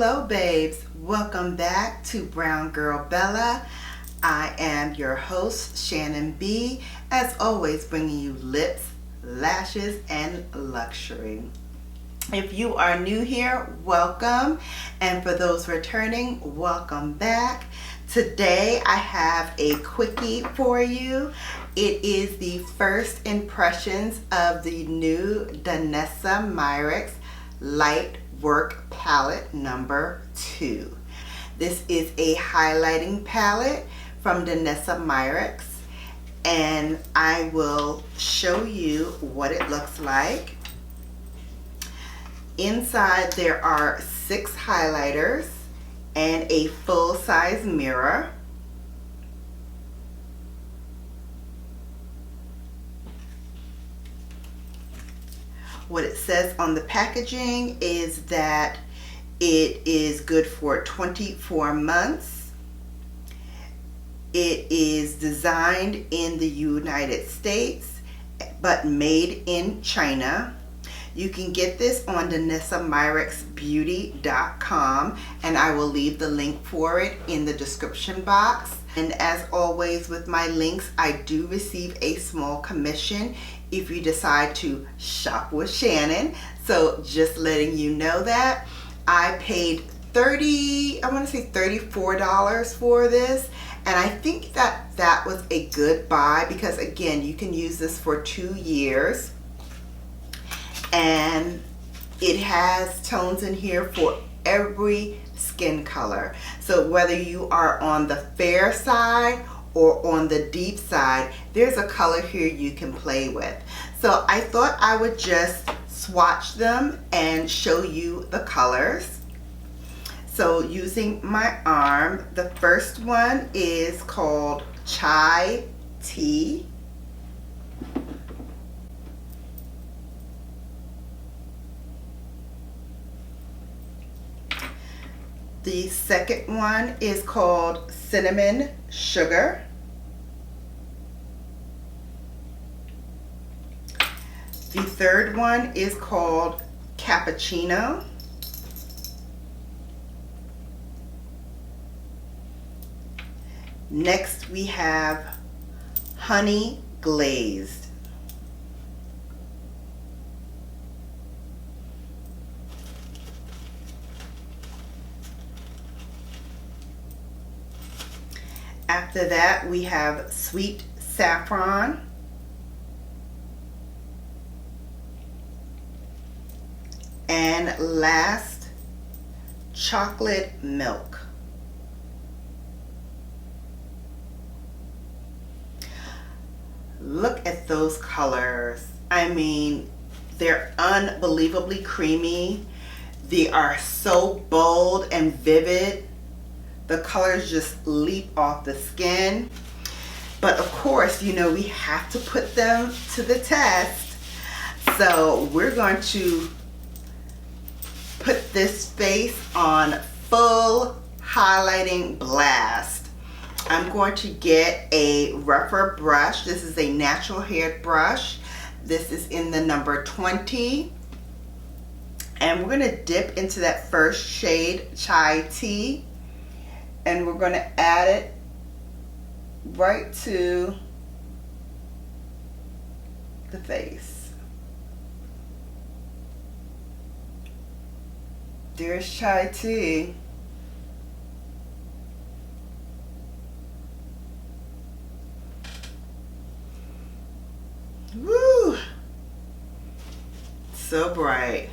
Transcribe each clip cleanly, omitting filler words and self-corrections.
Hello babes, welcome back to Brown Girl Bella. I am your host Shannon B, as always bringing you lips, lashes, and luxury. If you are new here, welcome, and for those returning, welcome back. Today I have a quickie for you. It is the first impressions of the new Danessa Myricks Light Work Palette number 2. This is a highlighting palette from Danessa Myricks, and I will show you what it looks like. Inside there are 6 highlighters and a full-size mirror. What it says on the packaging is that it is good for 24 months. It is designed in the United States, but made in China. You can get this on DanessaMyricksBeauty.com, and I will leave the link for it in the description box. And as always with my links, I do receive a small commission if you decide to shop with Shannon. So just letting you know that. I paid $34 for this, and I think that was a good buy because again, you can use this for 2 years. And it has tones in here for every skin color. So whether you are on the fair side or on the deep side, there's a color here you can play with. So I thought I would just swatch them and show you the colors. So using my arm, the first one is called Chai Tea. The second one is called Cinnamon Sugar. The third one is called Cappuccino. Next we have Honey Glazed. After that, we have Sweet Saffron. And last, Chocolate Milk. Look at those colors. I mean, they're unbelievably creamy. They are so bold and vivid. The colors just leap off the skin. But of course, you know, we have to put them to the test. So we're going to put this face on full highlighting blast. I'm going to get a rougher brush. This is a natural haired brush. This is in the number 20. And we're going to dip into that first shade, Chai Tea. And we're going to add it right to the face. There's Chai Tea. Woo! So bright.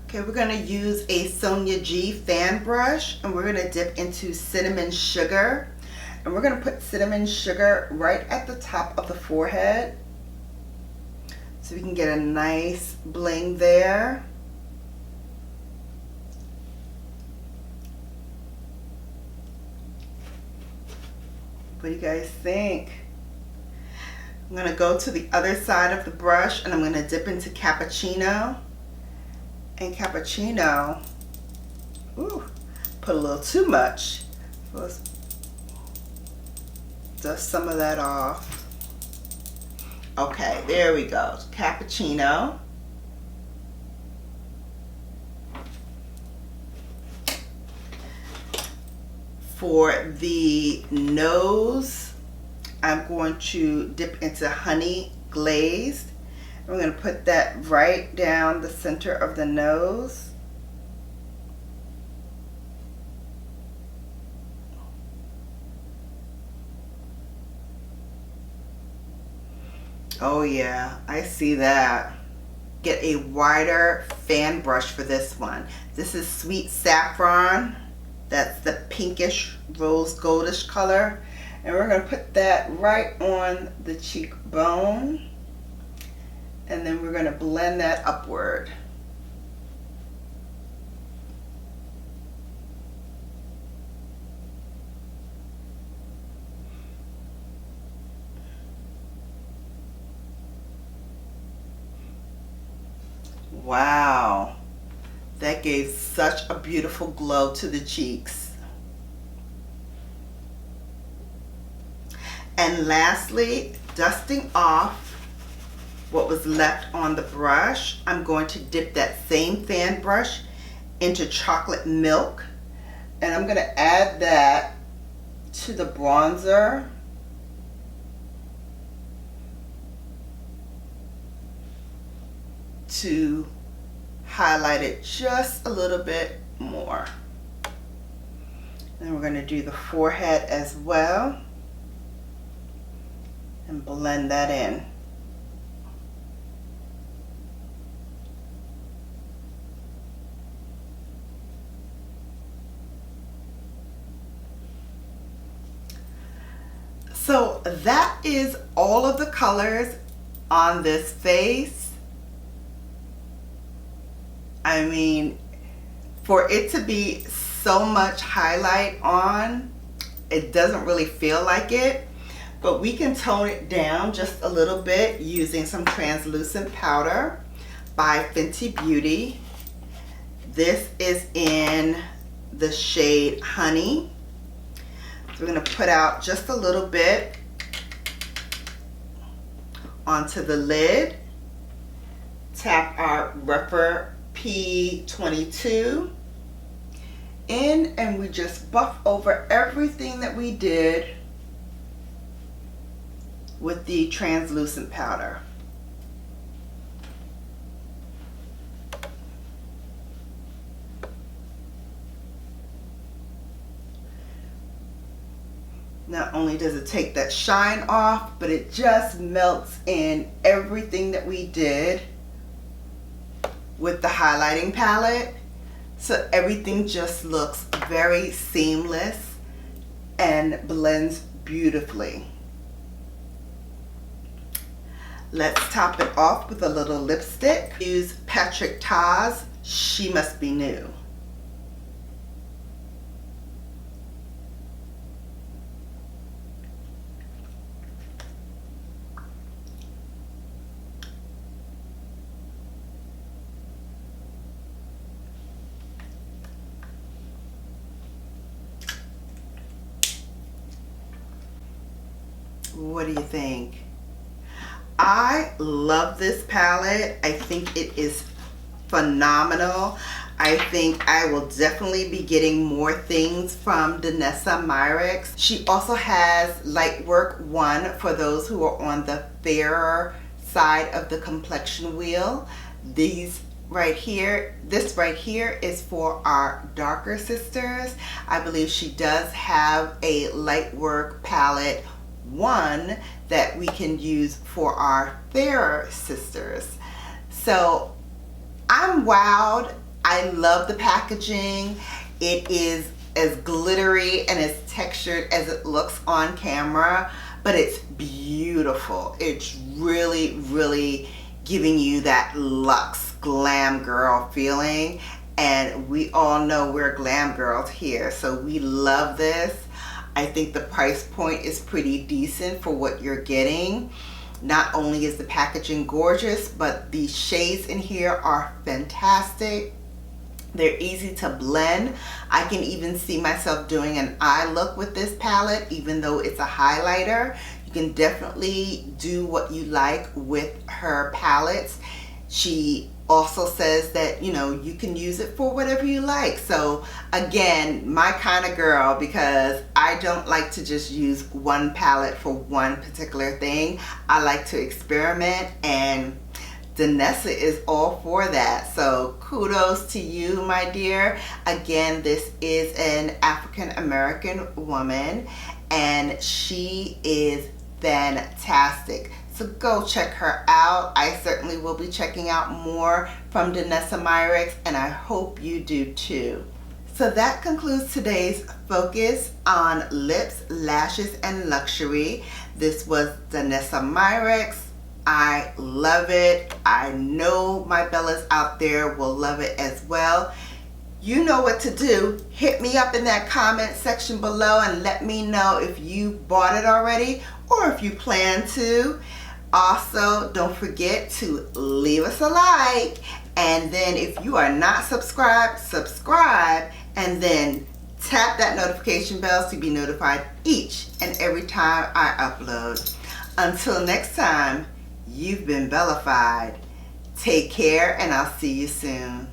Okay, we're going to use a Sonia G fan brush, and we're going to dip into Cinnamon Sugar. And we're going to put Cinnamon Sugar right at the top of the forehead so we can get a nice bling there. What do you guys think? I'm going to go to the other side of the brush, and I'm going to dip into Cappuccino. And Cappuccino, ooh, put a little too much. Let's dust some of that off. Okay, there we go. Cappuccino. For the nose, I'm going to dip into honey glazed. We're going to put that right down the center of the nose. Oh yeah, I see that. Get a wider fan brush for this one. This is Sweet Saffron. That's the pinkish rose goldish color. And we're going to put that right on the cheekbone. And then we're going to blend that upward. Wow, that gave such a beautiful glow to the cheeks. And lastly, dusting off what was left on the brush, I'm going to dip that same fan brush into chocolate milk, and I'm going to add that to the bronzer. To highlight it just a little bit more. And we're going to do the forehead as well and blend that in. So that is all of the colors on this face. I mean, for it to be so much highlight on, it doesn't really feel like it, but we can tone it down just a little bit using some translucent powder by Fenty Beauty. This is in the shade Honey. So we're going to put out just a little bit onto the lid. Tap our Rephr P22 in, and we just buff over everything that we did with the translucent powder. Not only does it take that shine off, but it just melts in everything that we did with the highlighting palette, so everything just looks very seamless and blends beautifully. Let's top it off with a little lipstick. Use Patrick Ta's She Must Be New. What do you think? I love this palette. I think it is phenomenal. I think I will definitely be getting more things from Danessa Myricks. She also has Lightwork 1 for those who are on the fairer side of the complexion wheel. This right here is for our darker sisters. I believe she does have a Lightwork palette 1 that we can use for our fairer sisters. So I'm wowed. I love the packaging. It is as glittery and as textured as it looks on camera, but it's beautiful. It's really, really giving you that luxe glam girl feeling, and we all know we're glam girls here, so we love this. I think the price point is pretty decent for what you're getting. Not only is the packaging gorgeous, but the shades in here are fantastic. They're easy to blend. I can even see myself doing an eye look with this palette, even though it's a highlighter. You can definitely do what you like with her palettes. She also says that, you know, you can use it for whatever you like. So again, my kind of girl, because I don't like to just use one palette for one particular thing. I like to experiment, and Danessa is all for that. So kudos to you, my dear. Again, this is an African American woman, and she is fantastic. So go check her out. I certainly will be checking out more from Danessa Myricks, and I hope you do too. So that concludes today's focus on lips, lashes, and luxury. This was Danessa Myricks. I love it. I know my Bellas out there will love it as well. You know what to do. Hit me up in that comment section below and let me know if you bought it already or if you plan to. Also, don't forget to leave us a like, and then if you are not subscribed, subscribe, and then tap that notification bell to be notified each and every time I upload. Until next time, you've been Bellafied. Take care, and I'll see you soon.